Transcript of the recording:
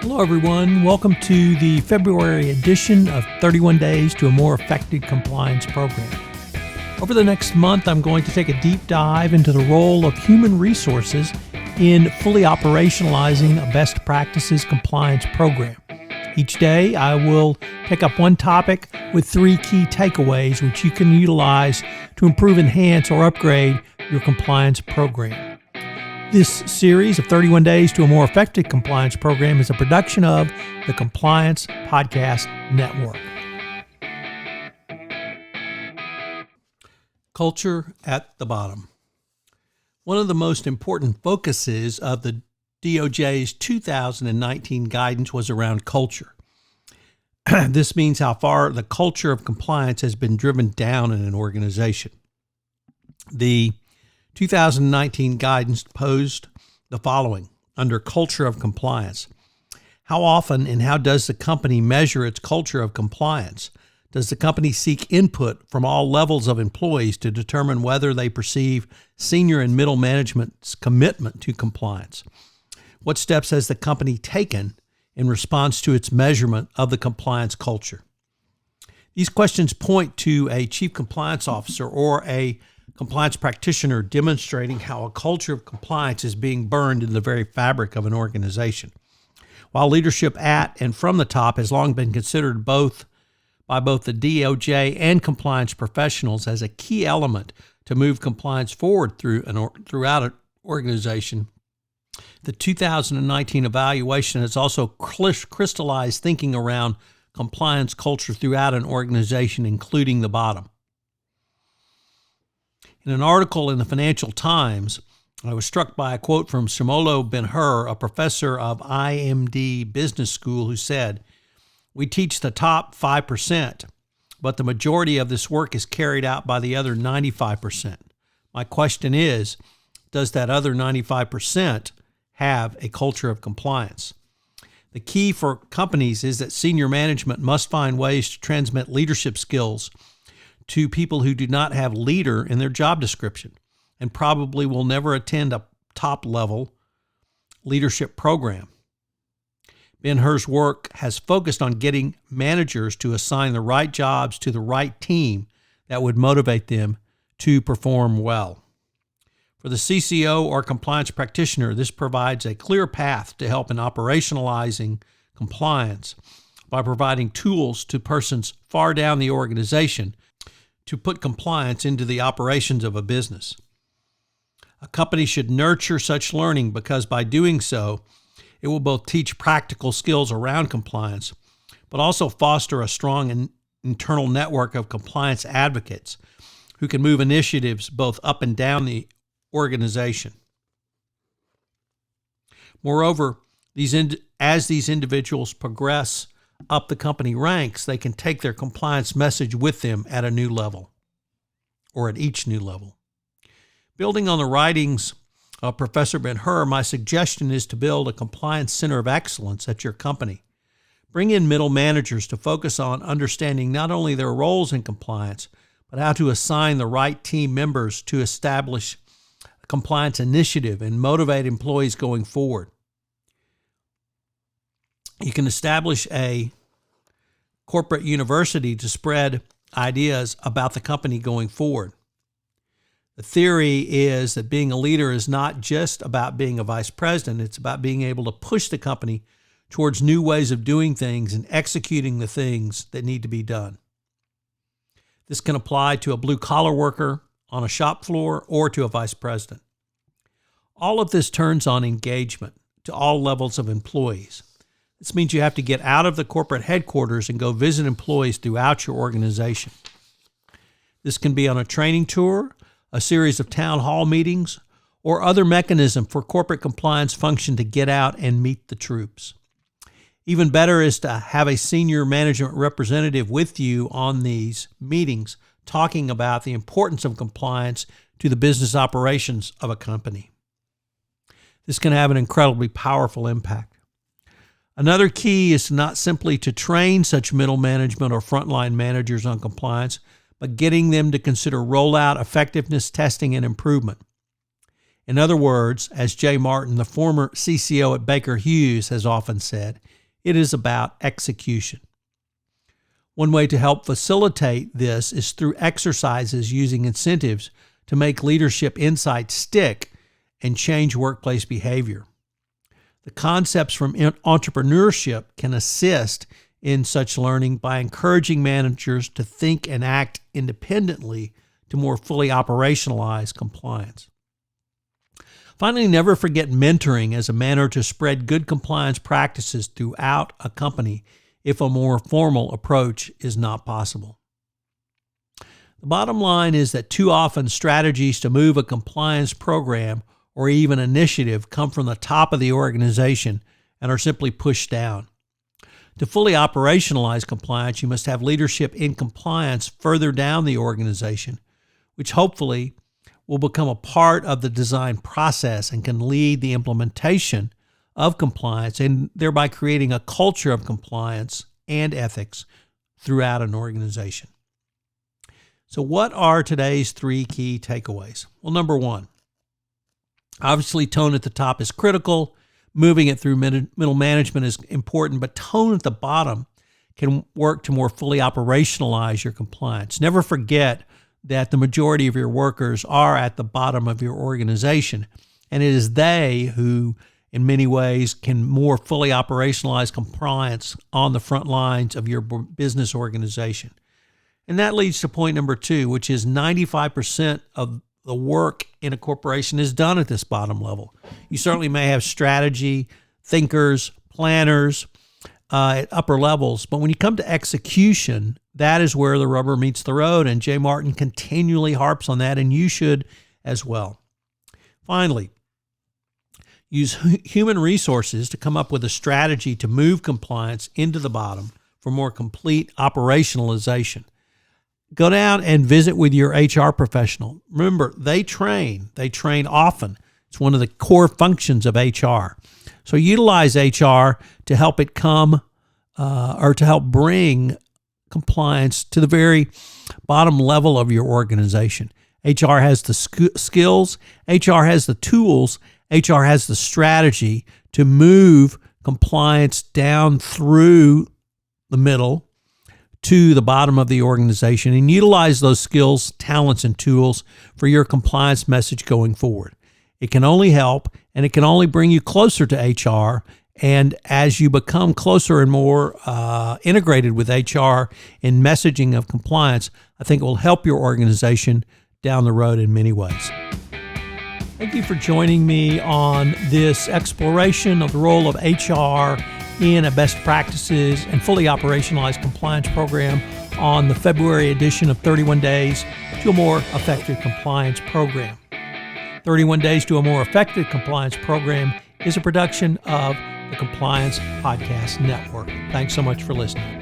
Hello, everyone. Welcome to the February edition of 31 Days to a More Effective Compliance Program. Over the next month, I'm going to take a deep dive into the role of human resources in fully operationalizing a best practices compliance program. Each day, I will pick up one topic with three key takeaways which you can utilize to improve, enhance, or upgrade your compliance program. This series of 31 Days to a More Effective Compliance Program is a production of the Compliance Podcast Network. Culture at the bottom. One of the most important focuses of the DOJ's 2019 guidance was around culture. This means how far the culture of compliance has been driven down in an organization. The 2019 guidance posed the following under culture of compliance. How often and how does the company measure its culture of compliance? Does the company seek input from all levels of employees to determine whether they perceive senior and middle management's commitment to compliance? What steps has the company taken in response to its measurement of the compliance culture? These questions point to a chief compliance officer or a compliance practitioner demonstrating how a culture of compliance is being burned in the very fabric of an organization. While leadership at and from the top has long been considered by both the DOJ and compliance professionals as a key element to move compliance forward throughout an organization, the 2019 evaluation has also crystallized thinking around compliance culture throughout an organization, including the bottom. In an article in the Financial Times, I was struck by a quote from Shmuel Ben-Hur, a professor of IMD Business School, who said, "We teach the top 5%, but the majority of this work is carried out by the other 95%. My question is, does that other 95% have a culture of compliance?" The key for companies is that senior management must find ways to transmit leadership skills to people who do not have leader in their job description and probably will never attend a top-level leadership program. Ben-Hur's work has focused on getting managers to assign the right jobs to the right team that would motivate them to perform well. For the CCO or compliance practitioner, this provides a clear path to help in operationalizing compliance by providing tools to persons far down the organization to put compliance into the operations of a business. A company should nurture such learning because by doing so, it will both teach practical skills around compliance, but also foster a strong internal network of compliance advocates who can move initiatives both up and down the organization. Moreover, as these individuals progress up the company ranks, they can take their compliance message with them at a new level, or at each new level. Building on the writings of Professor Ben-Hur, my suggestion is to build a compliance center of excellence at your company. Bring in middle managers to focus on understanding not only their roles in compliance, but how to assign the right team members to establish a compliance initiative and motivate employees going forward. You can establish a corporate university to spread ideas about the company going forward. The theory is that being a leader is not just about being a vice president. It's about being able to push the company towards new ways of doing things and executing the things that need to be done. This can apply to a blue-collar worker on a shop floor or to a vice president. All of this turns on engagement to all levels of employees. This means you have to get out of the corporate headquarters and go visit employees throughout your organization. This can be on a training tour, a series of town hall meetings, or other mechanism for corporate compliance function to get out and meet the troops. Even better is to have a senior management representative with you on these meetings talking about the importance of compliance to the business operations of a company. This can have an incredibly powerful impact. Another key is not simply to train such middle management or frontline managers on compliance, but getting them to consider rollout, effectiveness, testing, and improvement. In other words, as Jay Martin, the former CCO at Baker Hughes, has often said, it is about execution. One way to help facilitate this is through exercises using incentives to make leadership insights stick and change workplace behavior. The concepts from entrepreneurship can assist in such learning by encouraging managers to think and act independently to more fully operationalize compliance. Finally, never forget mentoring as a manner to spread good compliance practices throughout a company if a more formal approach is not possible. The bottom line is that too often strategies to move a compliance program or even initiative come from the top of the organization and are simply pushed down. To fully operationalize compliance, you must have leadership in compliance further down the organization, which hopefully will become a part of the design process and can lead the implementation of compliance and thereby creating a culture of compliance and ethics throughout an organization. So what are today's 3 key takeaways? Well, number 1, obviously tone at the top is critical. Moving it through middle management is important, but tone at the bottom can work to more fully operationalize your compliance. Never forget that the majority of your workers are at the bottom of your organization, and it is they who, in many ways, can more fully operationalize compliance on the front lines of your business organization. And that leads to point number 2, which is 95% of the work in a corporation is done at this bottom level. You certainly may have strategy, thinkers, planners at upper levels, but when you come to execution, that is where the rubber meets the road, and Jay Martin continually harps on that, and you should as well. Finally, use human resources to come up with a strategy to move compliance into the bottom for more complete operationalization. Go down and visit with your HR professional. Remember, they train often. It's one of the core functions of HR. So utilize HR to help it come or to help bring compliance to the very bottom level of your organization. HR has the skills, HR has the tools, HR has the strategy to move compliance down through the middle to the bottom of the organization and utilize those skills, talents, and tools for your compliance message going forward. It can only help, and it can only bring you closer to HR. And as you become closer and more integrated with HR in messaging of compliance, I think it will help your organization down the road in many ways. Thank you for joining me on this exploration of the role of HR in a best practices and fully operationalized compliance program on the February edition of 31 Days to a More Effective Compliance Program. 31 Days to a More Effective Compliance Program is a production of the Compliance Podcast Network. Thanks so much for listening.